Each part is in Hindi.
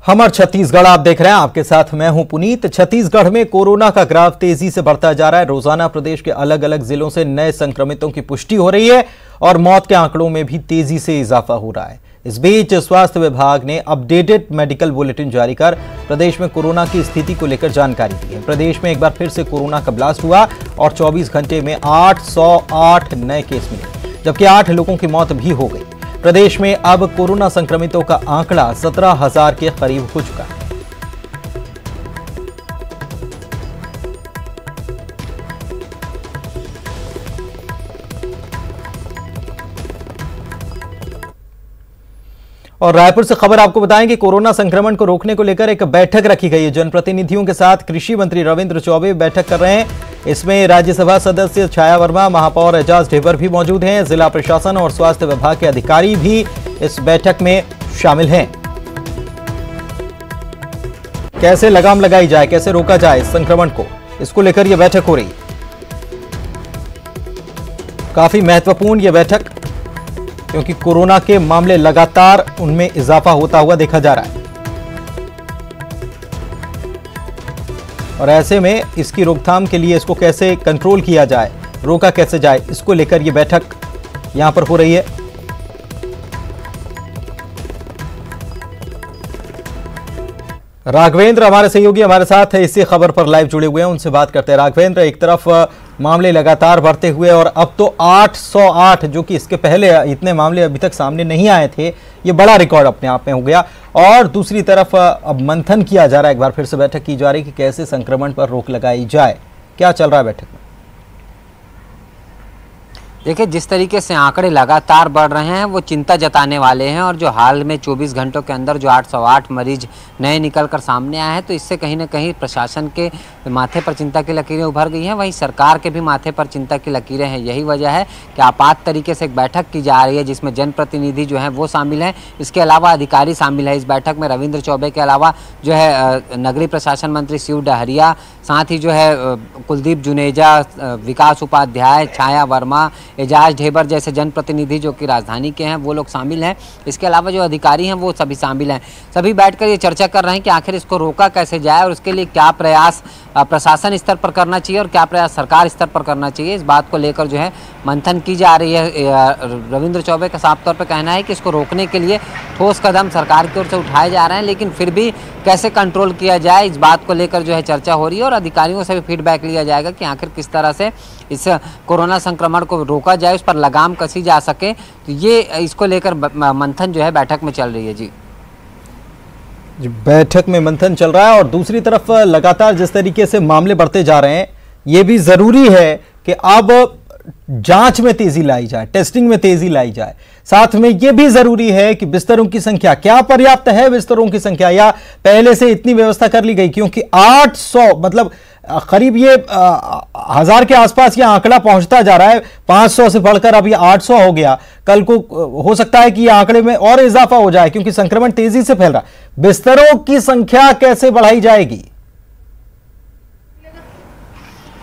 हमर छत्तीसगढ़ आप देख रहे हैं, आपके साथ मैं हूं पुनीत। छत्तीसगढ़ में कोरोना का ग्राफ तेजी से बढ़ता जा रहा है। रोजाना प्रदेश के अलग अलग जिलों से नए संक्रमितों की पुष्टि हो रही है और मौत के आंकड़ों में भी तेजी से इजाफा हो रहा है। इस बीच स्वास्थ्य विभाग ने अपडेटेड मेडिकल बुलेटिन जारी कर प्रदेश में कोरोना की स्थिति को लेकर जानकारी दी है। प्रदेश में एक बार फिर से कोरोना का ब्लास्ट हुआ और 24 घंटे में 808 नए केस मिले, जबकि 8 लोगों की मौत भी हो गई। प्रदेश में अब कोरोना संक्रमितों का आंकड़ा 17,000 के करीब हो चुका है। और रायपुर से खबर आपको बताएं कि कोरोना संक्रमण को रोकने को लेकर एक बैठक रखी गई है। जनप्रतिनिधियों के साथ कृषि मंत्री रविंद्र चौबे बैठक कर रहे हैं। इसमें राज्यसभा सदस्य छाया वर्मा, महापौर एजाज ढेबर भी मौजूद हैं। जिला प्रशासन और स्वास्थ्य विभाग के अधिकारी भी इस बैठक में शामिल हैं। कैसे लगाम लगाई जाए, कैसे रोका जाए इस संक्रमण को, इसको लेकर यह बैठक हो रही है। काफी महत्वपूर्ण यह बैठक, क्योंकि कोरोना के मामले लगातार उनमें इजाफा होता हुआ देखा जा रहा है और ऐसे में इसकी रोकथाम के लिए इसको कैसे कंट्रोल किया जाए, रोका कैसे जाए, इसको लेकर यह बैठक यहां पर हो रही है। राघवेंद्र हमारे सहयोगी हमारे साथ है, इसी खबर पर लाइव जुड़े हुए हैं, उनसे बात करते हैं। राघवेंद्र, एक तरफ मामले लगातार बढ़ते हुए और अब तो 808, जो कि इसके पहले इतने मामले अभी तक सामने नहीं आए थे, ये बड़ा रिकॉर्ड अपने आप में हो गया। और दूसरी तरफ अब मंथन किया जा रहा है, एक बार फिर से बैठक की जा रही है कि कैसे संक्रमण पर रोक लगाई जाए। क्या चल रहा है बैठक में? देखिए, जिस तरीके से आंकड़े लगातार बढ़ रहे हैं वो चिंता जताने वाले हैं। और जो हाल में 24 घंटों के अंदर जो 808 मरीज नए निकलकर सामने आए हैं, तो इससे कहीं ना कहीं प्रशासन के माथे पर चिंता की लकीरें उभर गई हैं। वहीं सरकार के भी माथे पर चिंता की लकीरें हैं। यही वजह है कि आपात तरीके से एक बैठक की जा रही है, जिसमें जनप्रतिनिधि जो हैं वो शामिल हैं। इसके अलावा अधिकारी शामिल है। इस बैठक में रविंद्र चौबे के अलावा जो है नगरीय प्रशासन मंत्री शिव डहरिया, साथ ही जो है कुलदीप जुनेजा, विकास उपाध्याय, छाया वर्मा, एजाज ढेबर जैसे जनप्रतिनिधि जो कि राजधानी के हैं वो लोग शामिल हैं। इसके अलावा जो अधिकारी हैं वो सभी शामिल हैं। सभी बैठकर ये चर्चा कर रहे हैं कि आखिर इसको रोका कैसे जाए और उसके लिए क्या प्रयास प्रशासन स्तर पर करना चाहिए और क्या प्रयास सरकार स्तर पर करना चाहिए। इस बात को लेकर जो है मंथन की जा रही है। रविंद्र चौबे का साफ तौर पर कहना है कि इसको रोकने के लिए ठोस कदम सरकार की ओर से उठाए जा रहे हैं, लेकिन फिर भी कैसे कंट्रोल किया जाए, इस बात को लेकर जो है चर्चा हो रही है। और अधिकारियों से भी फीडबैक लिया जाएगा कि आखिर किस तरह से इस कोरोना संक्रमण को रोका जाए, उस पर लगाम कसी जा सके। तो ये इसको लेकर मंथन जो है बैठक में चल रही है। जी, बैठक में मंथन चल रहा है। और दूसरी तरफ लगातार जिस तरीके से मामले बढ़ते जा रहे हैं, ये भी जरूरी है कि अब जांच में तेजी लाई जाए, टेस्टिंग में तेजी लाई जाए। साथ में यह भी जरूरी है कि बिस्तरों की संख्या क्या पर्याप्त है, बिस्तरों की संख्या, या पहले से इतनी व्यवस्था कर ली गई, क्योंकि 800 मतलब करीब ये 1000 के आसपास ये आंकड़ा पहुंचता जा रहा है। 500 से बढ़कर अब ये 800 हो गया। कल को हो सकता है कि ये आंकड़े में और इजाफा हो जाए, क्योंकि संक्रमण तेजी से फैल रहा है। बिस्तरों की संख्या कैसे बढ़ाई जाएगी?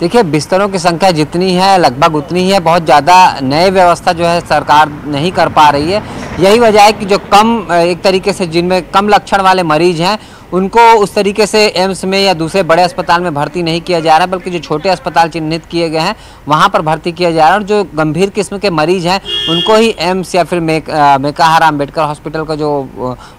देखिए, बिस्तरों की संख्या जितनी है लगभग उतनी ही है। बहुत ज़्यादा नए व्यवस्था जो है सरकार नहीं कर पा रही है। यही वजह है कि जो कम एक तरीके से जिनमें कम लक्षण वाले मरीज हैं उनको उस तरीके से एम्स में या दूसरे बड़े अस्पताल में भर्ती नहीं किया जा रहा है, बल्कि जो छोटे अस्पताल चिन्हित किए गए हैं वहाँ पर भर्ती किया जा रहा है। और जो गंभीर किस्म के मरीज हैं उनको ही एम्स या फिर मेकाहारा अम्बेडकर हॉस्पिटल का जो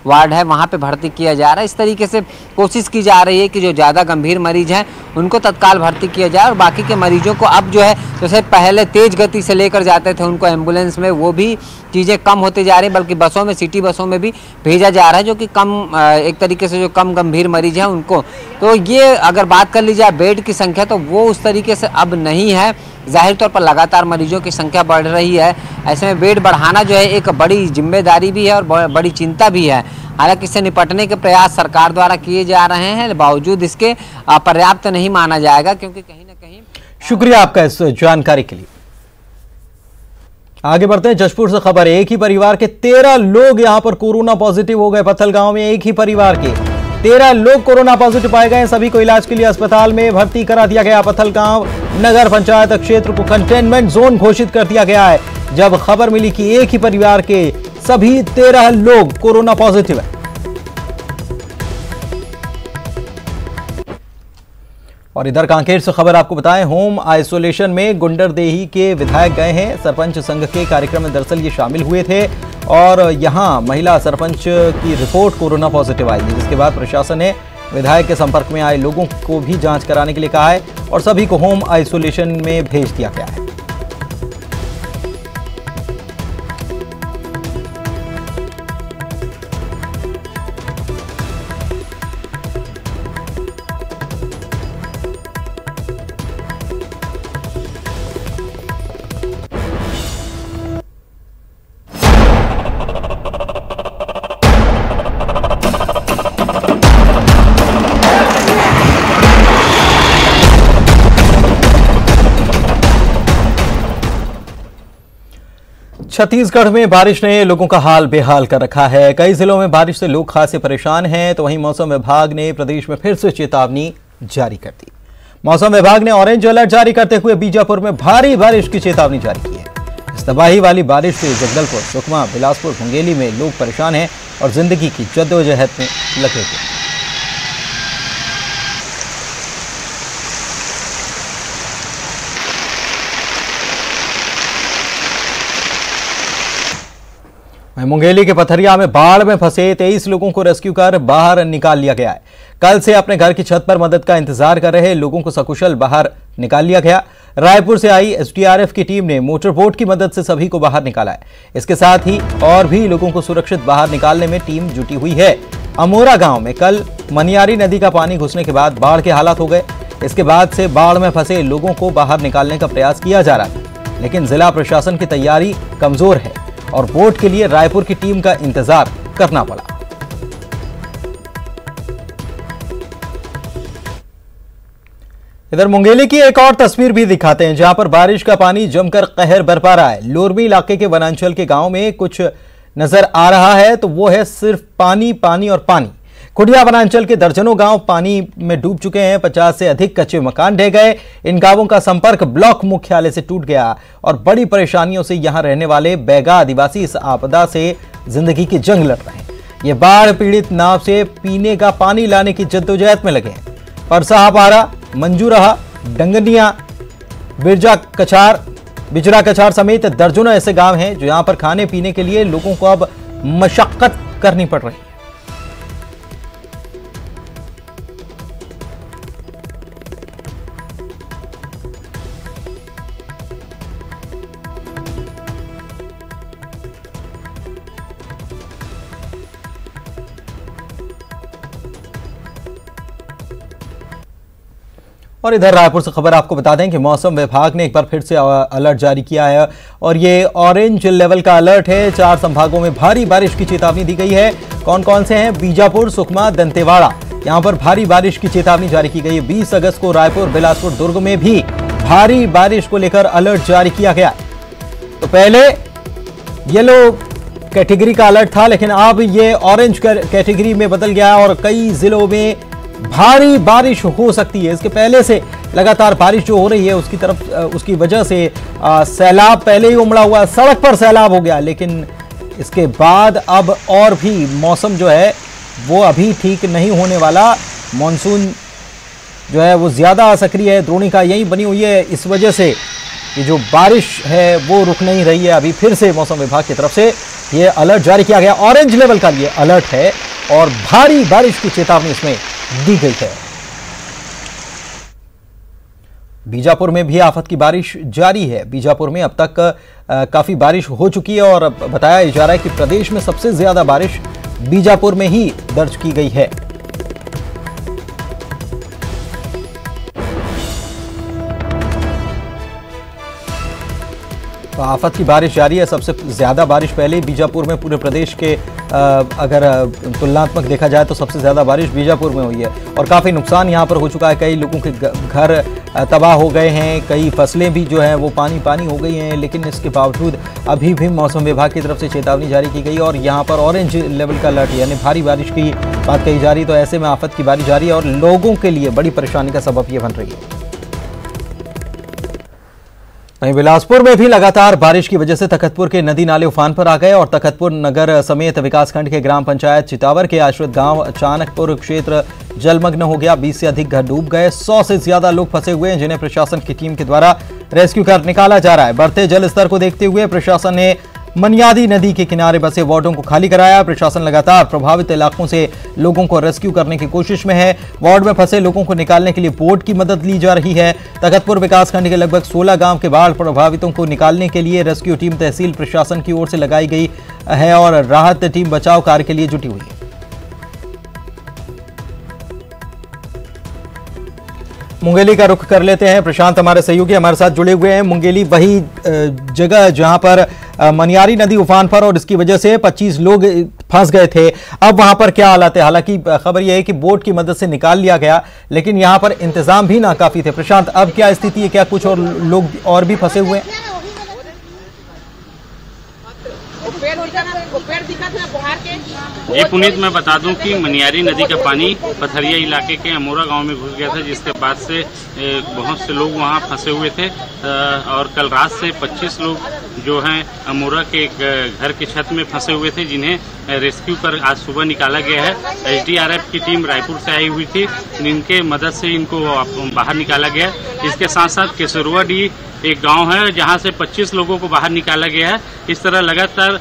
वार्ड है वहाँ पे भर्ती किया जा रहा है। इस तरीके से कोशिश की जा रही है कि जो ज़्यादा गंभीर मरीज हैं उनको तत्काल भर्ती किया जाए और बाकी के मरीजों को अब जो है जैसे पहले तेज गति से लेकर जाते थे उनको एम्बुलेंस में, वो भी चीज़ें कम होती जा रही, बल्कि बसों में, सिटी बसों में भी भेजा जा रहा है, जो कि कम एक तरीके से जो कम गंभीर मरीज हैं उनको। तो ये अगर बात कर ली जाए बेड की संख्या, तो वो उस तरीके से अब नहीं है। जाहिर तौर पर लगातार मरीजों की संख्या बढ़ रही है। ऐसे में बेड बढ़ाना जो है एक बड़ी जिम्मेदारी भी है और बड़ी चिंता भी है। हालांकि इससे निपटने के प्रयास सरकार द्वारा किए जा रहे हैं, बावजूद इसके पर्याप्त नहीं माना जाएगा, क्योंकि कहीं ना कहीं। शुक्रिया आपका इस जानकारी के लिए। आगे बढ़ते हैं। जशपुर से खबर है, एक ही परिवार के 13 लोग यहां पर कोरोना पॉजिटिव हो गए। पत्थलगांव में एक ही परिवार के 13 लोग कोरोना पॉजिटिव पाए गए। सभी को इलाज के लिए अस्पताल में भर्ती करा दिया गया। पत्थलगांव नगर पंचायत क्षेत्र को कंटेनमेंट जोन घोषित कर दिया गया है, जब खबर मिली कि एक ही परिवार के सभी 13 लोग कोरोना पॉजिटिव है। और इधर कांकेर से खबर आपको बताएं, होम आइसोलेशन में गुंडरदेही के विधायक गए हैं। सरपंच संघ के कार्यक्रम में दरअसल ये शामिल हुए थे और यहां महिला सरपंच की रिपोर्ट कोरोना पॉजिटिव आई है, जिसके बाद प्रशासन ने विधायक के संपर्क में आए लोगों को भी जांच कराने के लिए कहा है और सभी को होम आइसोलेशन में भेज दिया गया है। छत्तीसगढ़ में बारिश ने लोगों का हाल बेहाल कर रखा है। कई जिलों में बारिश से लोग खासे परेशान हैं, तो वहीं मौसम विभाग ने प्रदेश में फिर से चेतावनी जारी कर दी। मौसम विभाग ने ऑरेंज अलर्ट जारी करते हुए बीजापुर में भारी बारिश की चेतावनी जारी की है। इस तबाही वाली बारिश से जगदलपुर, सुकमा, बिलासपुर, मुंगेली में लोग परेशान हैं और जिंदगी की जद्दोजहद में लगे हुए। मुंगेली के पथरिया में बाढ़ में फंसे 23 लोगों को रेस्क्यू कर बाहर निकाल लिया गया है। कल से अपने घर की छत पर मदद का इंतजार कर रहे लोगों को सकुशल बाहर निकाल लिया गया। रायपुर से आई एसडीआरएफ की टीम ने मोटर बोट की मदद से सभी को बाहर निकाला है। इसके साथ ही और भी लोगों को सुरक्षित बाहर निकालने में टीम जुटी हुई है। अमोरा गांव में कल मनियारी नदी का पानी घुसने के बाद बाढ़ के हालात हो गए। इसके बाद से बाढ़ में फंसे लोगों को बाहर निकालने का प्रयास किया जा रहा है, लेकिन जिला प्रशासन की तैयारी कमजोर है और बोट के लिए रायपुर की टीम का इंतजार करना पड़ा। इधर मुंगेली की एक और तस्वीर भी दिखाते हैं, जहां पर बारिश का पानी जमकर कहर बरपा रहा है। लोरमी इलाके के वनांचल के गांव में कुछ नजर आ रहा है तो वो है सिर्फ पानी, पानी और पानी। खुडिया वनांचल के दर्जनों गांव पानी में डूब चुके हैं। 50 से अधिक कच्चे मकान ढह गए। इन गांवों का संपर्क ब्लॉक मुख्यालय से टूट गया और बड़ी परेशानियों से यहां रहने वाले बैगा आदिवासी इस आपदा से जिंदगी की जंग लड़ रहे हैं। ये बाढ़ पीड़ित नाव से पीने का पानी लाने की जद्दोजहद में लगे हैं। परसाहापारा, मंजूरहा, डंगनिया, बिजरा कछार समेत दर्जनों ऐसे गांव हैं जो यहां पर खाने पीने के लिए लोगों को अब मशक्कत करनी पड़ रही है। और इधर रायपुर से खबर आपको बता दें कि मौसम विभाग ने एक बार फिर से अलर्ट जारी किया है और ये ऑरेंज लेवल का अलर्ट है। 4 संभागों में भारी बारिश की चेतावनी दी गई है। कौन कौन से हैं? बीजापुर, सुकमा, दंतेवाड़ा, यहां पर भारी बारिश की चेतावनी जारी की गई है। 20 अगस्त को रायपुर, बिलासपुर, दुर्ग में भी भारी बारिश को लेकर अलर्ट जारी किया गया। तो पहले येलो कैटेगरी का अलर्ट था, लेकिन अब ये ऑरेंज कैटेगरी में बदल गया और कई जिलों में भारी बारिश हो सकती है। इसके पहले से लगातार बारिश जो हो रही है उसकी वजह से सैलाब पहले ही उमड़ा हुआ, सड़क पर सैलाब हो गया, लेकिन इसके बाद अब और भी मौसम जो है वो अभी ठीक नहीं होने वाला। मॉनसून जो है वो ज्यादा सक्रिय है, द्रोणिका यही बनी हुई है। इस वजह से ये जो बारिश है वो रुक नहीं रही है। अभी फिर से मौसम विभाग की तरफ से ये अलर्ट जारी किया गया। ऑरेंज लेवल का ये अलर्ट है और भारी बारिश की चेतावनी इसमें दी गई है। बीजापुर में भी आफत की बारिश जारी है। बीजापुर में अब तक काफी बारिश हो चुकी है और बताया जा रहा है कि प्रदेश में सबसे ज्यादा बारिश बीजापुर में ही दर्ज की गई है। तो आफत की बारिश जारी है। सबसे ज्यादा बारिश पहले ही बीजापुर में, पूरे प्रदेश के अगर तुलनात्मक देखा जाए तो सबसे ज्यादा बारिश बीजापुर में हुई है और काफी नुकसान यहां पर हो चुका है। कई लोगों के घर तबाह हो गए हैं, कई फसलें भी जो हैं वो पानी पानी हो गई हैं, लेकिन इसके बावजूद अभी भी मौसम विभाग की तरफ से चेतावनी जारी की गई और यहां पर ऑरेंज लेवल का अलर्ट यानी भारी बारिश की बात कही जा रही। तो ऐसे में आफत की बारिश जारी है और लोगों के लिए बड़ी परेशानी का सबब ये बन रही है। वहीं बिलासपुर में भी लगातार बारिश की वजह से तखतपुर के नदी नाले उफान पर आ गए और तखतपुर नगर समेत विकासखंड के ग्राम पंचायत चितावर के आश्रित गांव चाणकपुर क्षेत्र जलमग्न हो गया। 20 से अधिक घर डूब गए। 100 से ज्यादा लोग फंसे हुए हैं जिन्हें प्रशासन की टीम के द्वारा रेस्क्यू कर निकाला जा रहा है। बढ़ते जल स्तर को देखते हुए प्रशासन ने मनियादी नदी के किनारे बसे वार्डों को खाली कराया। प्रशासन लगातार प्रभावित इलाकों से लोगों को रेस्क्यू करने की कोशिश में है। वार्ड में फंसे लोगों को निकालने के लिए बोट की मदद ली जा रही है। तखतपुर विकासखंड के लगभग 16 गांव के बाढ़ प्रभावितों को निकालने के लिए रेस्क्यू टीम तहसील प्रशासन की ओर से लगाई गई है और राहत टीम बचाव कार्य के लिए जुटी हुई है। मुंगेली का रुख कर लेते हैं। प्रशांत हमारे सहयोगी हमारे साथ जुड़े हुए हैं। मुंगेली वही जगह जहां पर मनियारी नदी उफान पर और इसकी वजह से 25 लोग फंस गए थे। अब वहां पर क्या हालात है? हालांकि खबर यह है कि बोट की मदद से निकाल लिया गया, लेकिन यहां पर इंतजाम भी नाकाफी थे। प्रशांत, अब क्या स्थिति है? क्या कुछ और लोग और भी फंसे हुए हैं? जी पुनीत, मैं बता दूं कि मनियारी नदी का पानी पथरिया इलाके के अमोरा गांव में घुस गया था, जिसके बाद से बहुत से लोग वहां फंसे हुए थे और कल रात से 25 लोग जो हैं अमोरा के घर की छत में फंसे हुए थे, जिन्हें रेस्क्यू कर आज सुबह निकाला गया है। एसडीआरएफ की टीम रायपुर से आई हुई थी, जिनके मदद से इनको बाहर निकाला गया। इसके साथ साथ केसरुआडी एक गांव है जहां से 25 लोगों को बाहर निकाला गया है। इस तरह लगातार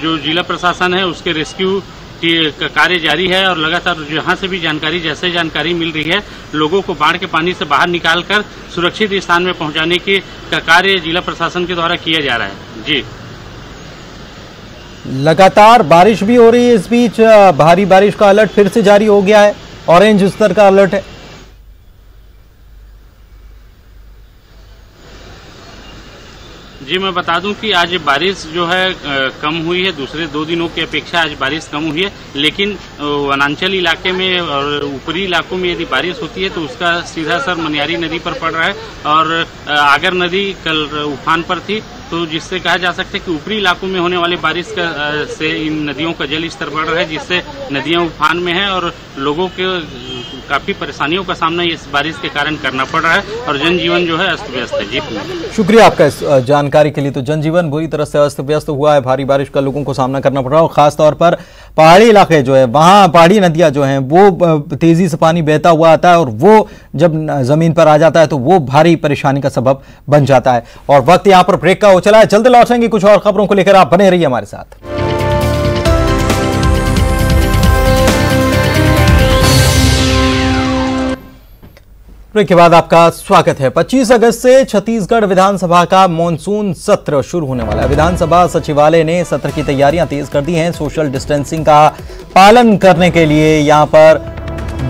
जो जिला प्रशासन है उसके रेस्क्यू का कार्य जारी है और लगातार जहां से भी जैसे जानकारी मिल रही है, लोगों को बाढ़ के पानी से बाहर निकालकर सुरक्षित स्थान में पहुंचाने की कार्य जिला प्रशासन के द्वारा किया जा रहा है। जी, लगातार बारिश भी हो रही है। इस बीच भारी बारिश का अलर्ट फिर से जारी हो गया है, ऑरेंज स्तर का अलर्ट है। जी, मैं बता दूं कि आज बारिश जो है कम हुई है। दूसरे 2 दिनों की अपेक्षा आज बारिश कम हुई है, लेकिन वनांचल इलाके में और ऊपरी इलाकों में यदि बारिश होती है तो उसका सीधा असर मनियारी नदी पर पड़ रहा है। और आगर नदी कल उफान पर थी, तो जिससे कहा जा सकता है कि ऊपरी इलाकों में होने वाली बारिश से इन नदियों का जल स्तर बढ़ रहा है, जिससे नदियां उफान में हैं और लोगों के काफी परेशानियों का सामना इस बारिश के कारण करना पड़ रहा है और जनजीवन जो है अस्त व्यस्त है। जी, शुक्रिया आपका इस जानकारी के लिए। तो जनजीवन बुरी तरह से अस्त व्यस्त हुआ है, भारी बारिश का लोगों को सामना करना पड़ रहा है और खासतौर पर पहाड़ी इलाके जो है, वहां पहाड़ी नदियां जो हैं वो तेजी से पानी बहता हुआ आता है और वो जब जमीन पर आ जाता है तो वो भारी परेशानी का सबब बन जाता है। और वक्त यहां पर ब्रेक का हो चला है, जल्द लौटेंगे कुछ और खबरों को लेकर। आप बने रहिए हमारे साथ। ब्रेक के बाद आपका स्वागत है। 25 अगस्त से छत्तीसगढ़ विधानसभा का मॉनसून सत्र शुरू होने वाला है। विधानसभा सचिवालय ने सत्र की तैयारियां तेज कर दी हैं। सोशल डिस्टेंसिंग का पालन करने के लिए यहां पर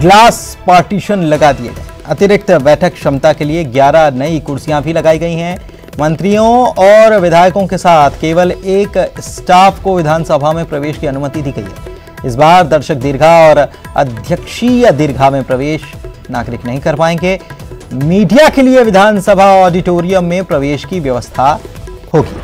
ग्लास पार्टीशन लगा दिए गए। अतिरिक्त बैठक क्षमता के लिए 11 नई कुर्सियां भी लगाई गई हैं। मंत्रियों और विधायकों के साथ केवल एक स्टाफ को विधानसभा में प्रवेश की अनुमति दी गई है। इस बार दर्शक दीर्घा और अध्यक्षीय दीर्घा में प्रवेश नागरिक नहीं कर पाएंगे। मीडिया के लिए विधानसभा ऑडिटोरियम में प्रवेश की व्यवस्था होगी।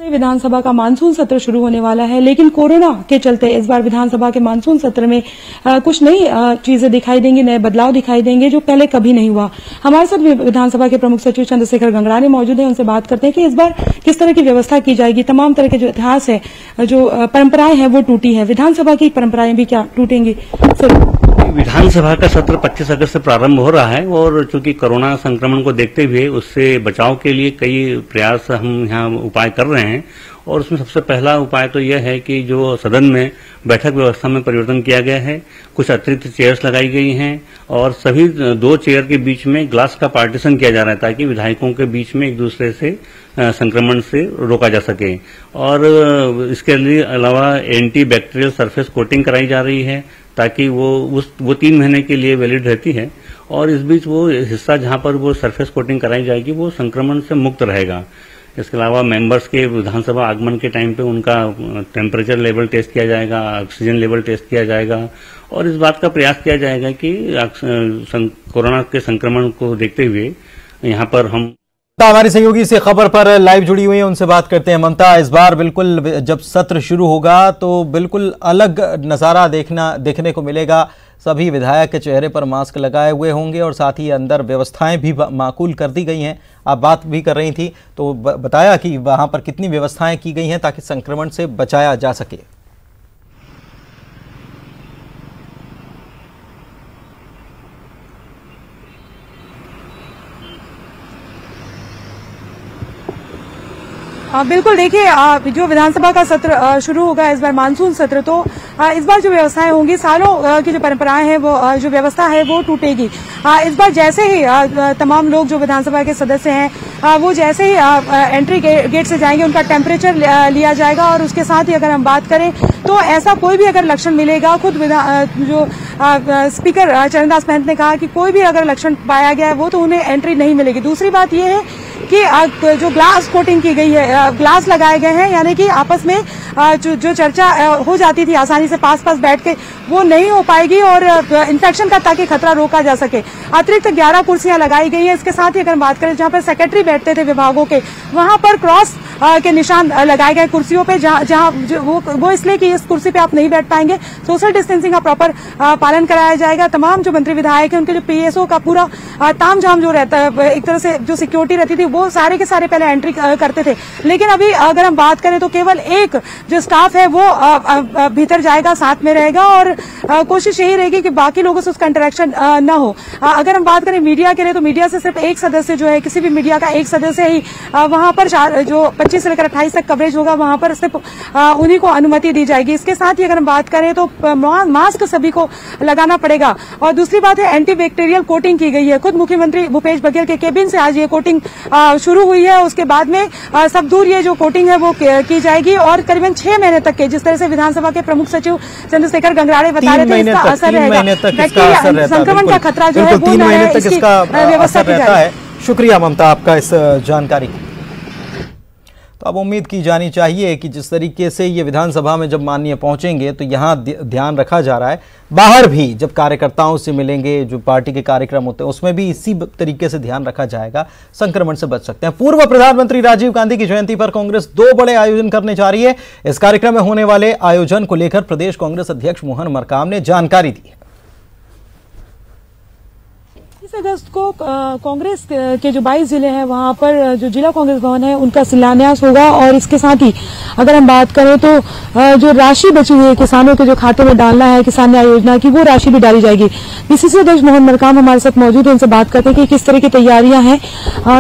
विधानसभा का मानसून सत्र शुरू होने वाला है, लेकिन कोरोना के चलते इस बार विधानसभा के मानसून सत्र में कुछ नई चीजें दिखाई देंगी, नए बदलाव दिखाई देंगे जो पहले कभी नहीं हुआ। हमारे साथ विधानसभा के प्रमुख सचिव चंद्रशेखर गंगराने मौजूद हैं, उनसे बात करते हैं कि इस बार किस तरह की व्यवस्था की जाएगी। तमाम तरह के जो इतिहास है, जो परंपराएं हैं वो टूटी है, विधानसभा की परंपराएं भी क्या टूटेंगी? विधानसभा का सत्र 25 अगस्त से प्रारंभ हो रहा है और चूंकि कोरोना संक्रमण को देखते हुए उससे बचाव के लिए कई प्रयास हम यहाँ उपाय कर रहे हैं। और उसमें सबसे पहला उपाय तो यह है कि जो सदन में बैठक व्यवस्था में परिवर्तन किया गया है, कुछ अतिरिक्त चेयर्स लगाई गई हैं और सभी 2 चेयर के बीच में ग्लास का पार्टीशन किया जा रहा है ताकि विधायकों के बीच में एक दूसरे से संक्रमण से रोका जा सके। और इसके लिए अलावा एंटी बैक्टीरियल सरफेस कोटिंग कराई जा रही है ताकि वो 3 महीने के लिए वैलिड रहती है और इस बीच वो हिस्सा जहां पर वो सरफेस कोटिंग कराई जाएगी वो संक्रमण से मुक्त रहेगा। इसके अलावा मेंबर्स के विधानसभा आगमन के टाइम पे उनका टेम्परेचर लेवल टेस्ट किया जाएगा, ऑक्सीजन लेवल टेस्ट किया जाएगा और इस बात का प्रयास किया जाएगा कि कोरोना के संक्रमण को देखते हुए यहाँ पर हम हमारी सहयोगी से खबर पर लाइव जुड़ी हुई है, उनसे बात करते हैं। ममता, इस बार बिल्कुल जब सत्र शुरू होगा तो बिल्कुल अलग नज़ारा देखने को मिलेगा। सभी विधायक के चेहरे पर मास्क लगाए हुए होंगे और साथ ही अंदर व्यवस्थाएं भी माकूल कर दी गई हैं। आप बात भी कर रही थी तो बताया कि वहां पर कितनी व्यवस्थाएं की गई हैं ताकि संक्रमण से बचाया जा सके। बिल्कुल, देखिए जो विधानसभा का सत्र शुरू होगा इस बार मानसून सत्र, तो इस बार जो व्यवस्थाएं होंगी, सालों की जो परंपराएं हैं वो जो व्यवस्था है वो टूटेगी। इस बार जैसे ही तमाम लोग जो विधानसभा के सदस्य हैं वो जैसे ही एंट्री गेट से जाएंगे उनका टेम्परेचर लिया जाएगा और उसके साथ ही अगर हम बात करें तो ऐसा कोई भी अगर लक्षण मिलेगा, खुद जो स्पीकर चरणदास महंत ने कहा कि कोई भी अगर लक्षण पाया गया है वो तो उन्हें एंट्री नहीं मिलेगी। दूसरी बात ये है कि जो ग्लास कोटिंग की गई है, ग्लास लगाए गए हैं, यानी कि आपस में जो चर्चा हो जाती थी आसानी से पास बैठ के, वो नहीं हो पाएगी और इन्फेक्शन का ताकि खतरा रोका जा सके। अतिरिक्त 11 कुर्सियां लगाई गई है। इसके साथ ही अगर बात करें जहां पर सेक्रेटरी बैठते थे विभागों के, वहां पर क्रॉस के निशान लगाए गए कुर्सियों पे, जहां वो इसलिए कि इस कुर्सी पे आप नहीं बैठ पाएंगे। सोशल डिस्टेंसिंग का प्रॉपर पालन कराया जाएगा। तमाम जो मंत्री विधायक हैं उनके जो पीएसओ का पूरा तामझाम जो रहता है, एक तरह से जो सिक्योरिटी रहती थी, वो सारे के सारे पहले एंट्री करते थे। लेकिन अभी अगर हम बात करें तो केवल एक जो स्टाफ है वो भीतर जाएगा, साथ में रहेगा और कोशिश यही रहेगी कि बाकी लोगों से उसका इंटरेक्शन न हो। अगर हम बात करें मीडिया के लिए तो मीडिया से सिर्फ एक सदस्य जो है, किसी भी मीडिया का एक सदस्य ही वहां पर जो 25 से लेकर 28 तक कवरेज होगा वहां पर सिर्फ उन्हीं को अनुमति दी जाएगी। इसके साथ ही अगर हम बात करें तो मास्क सभी को लगाना पड़ेगा। और दूसरी बात है, एंटी बैक्टीरियल कोटिंग की गई है। खुद मुख्यमंत्री भूपेश बघेल के केबिन से आज ये कोटिंग शुरू हुई है। उसके बाद में सब दूर ये जो कोटिंग है वो की जाएगी और करीबन 6 महीने तक के, जिस तरह से विधानसभा के प्रमुख सचिव चंद्रशेखर गंगराड़े बता रहे थे, इसका असर रहेगा। संक्रमण का खतरा जो है वो 3 महीने तक इसका असर रहता है। शुक्रिया ममता आपका इस जानकारी की। तो अब उम्मीद की जानी चाहिए कि जिस तरीके से ये विधानसभा में जब माननीय पहुंचेंगे तो यहाँ ध्यान रखा जा रहा है, बाहर भी जब कार्यकर्ताओं से मिलेंगे, जो पार्टी के कार्यक्रम होते हैं उसमें भी इसी तरीके से ध्यान रखा जाएगा, संक्रमण से बच सकते हैं। पूर्व प्रधानमंत्री राजीव गांधी की जयंती पर कांग्रेस 2 बड़े आयोजन करने जा रही है। इस कार्यक्रम में होने वाले आयोजन को लेकर प्रदेश कांग्रेस अध्यक्ष मोहन मरकाम ने जानकारी दी। 30 अगस्त को कांग्रेस के जो 22 जिले हैं वहां पर जो जिला कांग्रेस भवन है उनका शिलान्यास होगा और इसके साथ ही अगर हम बात करें तो जो राशि बची हुई है किसानों के जो खाते में डालना है किसान न्याय योजना की, वो राशि भी डाली जाएगी। पीसीसी अध्यक्ष मोहन मरकाम हमारे साथ मौजूद है, उनसे बात करते हैं कि किस तरह की तैयारियां हैं।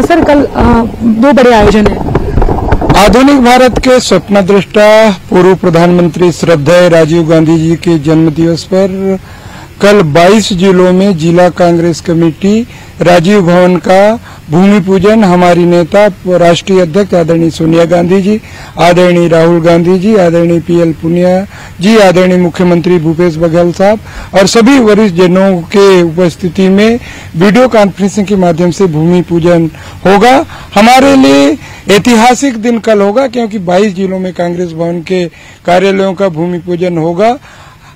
सर, कल 2 बड़े आयोजन है। आधुनिक भारत के स्वप्नदृष्टा पूर्व प्रधानमंत्री श्रद्धेय राजीव गांधी जी के जन्म दिवस पर कल 22 जिलों में जिला कांग्रेस कमेटी राजीव भवन का भूमि पूजन हमारी नेता राष्ट्रीय अध्यक्ष आदरणीय सोनिया गांधी जी, आदरणीय राहुल गांधी जी, आदरणीय पीएल पुनिया जी, आदरणीय मुख्यमंत्री भूपेश बघेल साहब और सभी वरिष्ठ जनों के उपस्थिति में वीडियो कॉन्फ्रेंसिंग के माध्यम से भूमि पूजन होगा। हमारे लिए ऐतिहासिक दिन कल होगा क्योंकि 22 जिलों में कांग्रेस भवन के कार्यालयों का भूमि पूजन होगा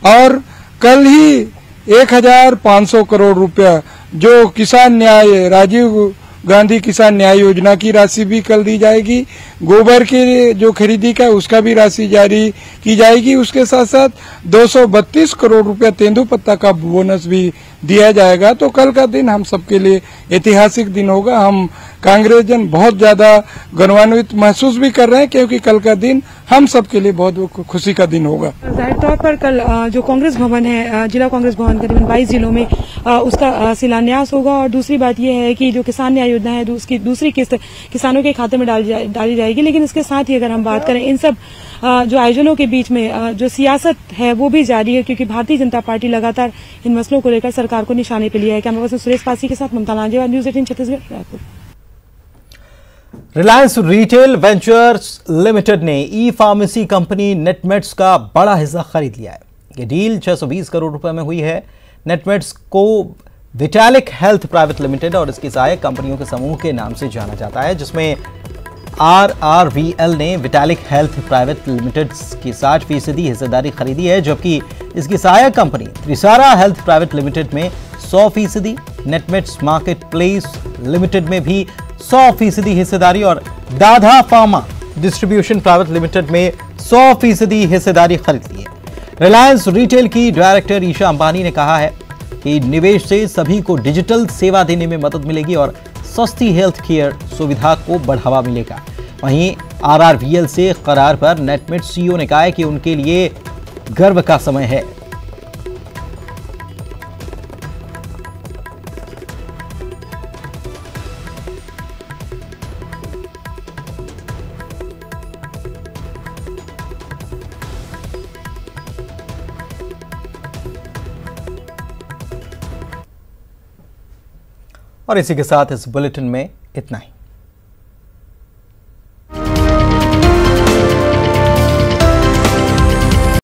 और कल ही 1500 करोड़ रुपया जो किसान न्याय राजीव गांधी किसान न्याय योजना की राशि भी कल दी जाएगी। गोबर की जो खरीदी का उसका भी राशि जारी की जाएगी। उसके साथ साथ 232 करोड़ रुपया तेंदुपत्ता का बोनस भी दिया जाएगा। तो कल का दिन हम सबके लिए ऐतिहासिक दिन होगा। हम कांग्रेस जन बहुत ज्यादा गौरवान्वित महसूस भी कर रहे हैं क्योंकि कल का दिन हम सबके लिए बहुत खुशी का दिन होगा। जाहिर तौर पर कल जो कांग्रेस भवन है, जिला कांग्रेस भवन करीबन 22 जिलों में उसका शिलान्यास होगा और दूसरी बात यह है कि जो किसान न्याय योजना है उसकी दूसरी किस्त किसानों के खाते में डाली जाएगी। लेकिन इसके साथ ही अगर हम बात करें इन सब जो आयोजनों के बीच में जो सियासत है वो भी जारी है क्योंकि भारतीय जनता पार्टी लगातार इन मसलों को लेकर सरकार को निशाने पर लिया है। कैमरा पर्सन सुरेश पासी के साथ Mamta Lanjewal, news 18 Chhattisgarh, Raipur. Reliance Retail Ventures Limited ने ई फार्मेसी कंपनी नेटमेट्स का बड़ा हिस्सा खरीद लिया है। ये डील 620 करोड़ रुपए में हुई है। नेटमेट्स को विटालिक हेल्थ प्राइवेट लिमिटेड और इसकी सहायक कंपनियों के समूह के नाम से जाना जाता है, जिसमें RRVL ने विटालिक हेल्थ प्राइवेट लिमिटेड की 60% हिस्सेदारी खरीदी है, जबकि इसकी सहायक company Trisara health private limited में 100%, नेटमेट्स मार्केट प्लेस लिमिटेड में भी 100% हिस्सेदारी और दाधा फार्मा डिस्ट्रीब्यूशन प्राइवेट लिमिटेड में 100% हिस्सेदारी खरीद ली है। रिलायंस रिटेल की डायरेक्टर ईशा अंबानी ने कहा है कि निवेश से सभी को डिजिटल सेवा देने में मदद मिलेगी और सस्ती हेल्थ केयर सुविधा को बढ़ावा मिलेगा। वहीं RRVL से करार पर नेटमेट CEO ने कहा है कि उनके लिए गर्व का समय है। और इसी के साथ इस बुलेटिन में इतना ही।